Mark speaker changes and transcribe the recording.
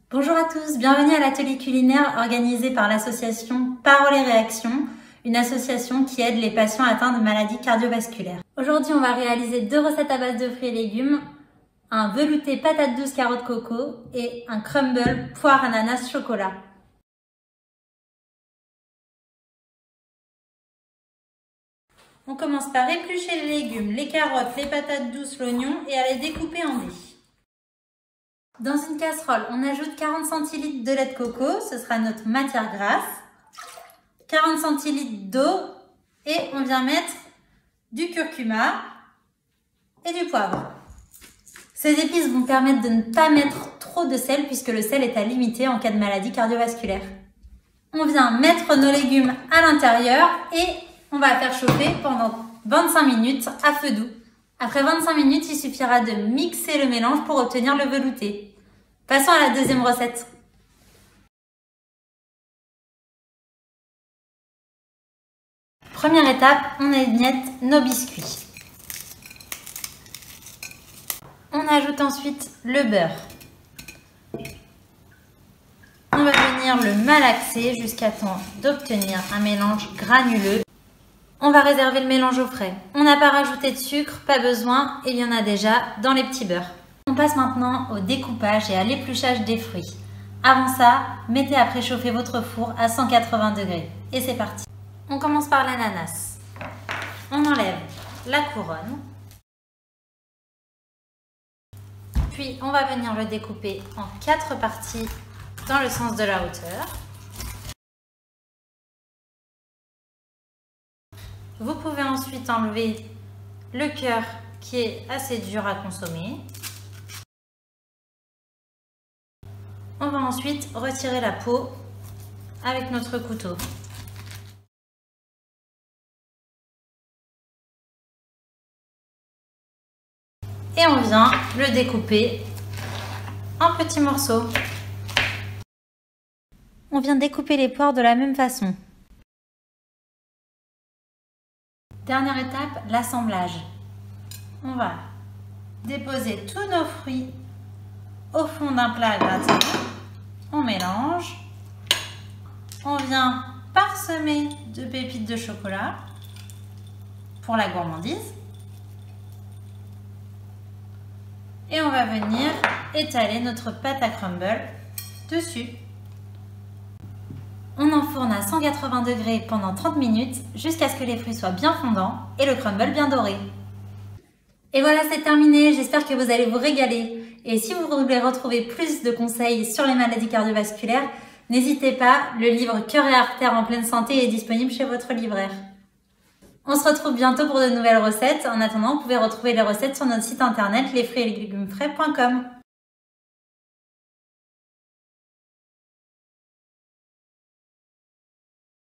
Speaker 1: Bonjour à tous, bienvenue à l'atelier culinaire organisé par l'association Paroles et Réactions, une association qui aide les patients atteints de maladies cardiovasculaires. Aujourd'hui, on va réaliser 2 recettes à base de fruits et légumes, un velouté patate douce carotte coco et un crumble poire ananas chocolat. On commence par éplucher les légumes, les carottes, les patates douces, l'oignon et à les découper en dés. Dans une casserole, on ajoute 40 cl de lait de coco, ce sera notre matière grasse, 40 cl d'eau et on vient mettre du curcuma et du poivre. Ces épices vont permettre de ne pas mettre trop de sel puisque le sel est à limiter en cas de maladie cardiovasculaire. On vient mettre nos légumes à l'intérieur et on va faire chauffer pendant 25 minutes à feu doux. Après 25 minutes, il suffira de mixer le mélange pour obtenir le velouté. Passons à la deuxième recette. Première étape, on émiette nos biscuits. On ajoute ensuite le beurre. On va venir le malaxer jusqu'à temps d'obtenir un mélange granuleux. On va réserver le mélange au frais. On n'a pas rajouté de sucre, pas besoin, il y en a déjà dans les petits beurres. On passe maintenant au découpage et à l'épluchage des fruits. Avant ça, mettez à préchauffer votre four à 180 degrés. Et c'est parti. On commence par l'ananas. On enlève la couronne. Puis on va venir le découper en 4 parties dans le sens de la hauteur. Vous pouvez ensuite enlever le cœur qui est assez dur à consommer. On va ensuite retirer la peau avec notre couteau. Et on vient le découper en petits morceaux. On vient découper les poires de la même façon. Dernière étape, l'assemblage. On va déposer tous nos fruits au fond d'un plat à gratin. On mélange. On vient parsemer de pépites de chocolat pour la gourmandise. Et on va venir étaler notre pâte à crumble dessus. On enfourne à 180 degrés pendant 30 minutes jusqu'à ce que les fruits soient bien fondants et le crumble bien doré. Et voilà, c'est terminé. J'espère que vous allez vous régaler. Et si vous voulez retrouver plus de conseils sur les maladies cardiovasculaires, n'hésitez pas, le livre Cœur et artères en pleine santé est disponible chez votre libraire. On se retrouve bientôt pour de nouvelles recettes. En attendant, vous pouvez retrouver les recettes sur notre site internet lesfruitsetlegumesfrais.com.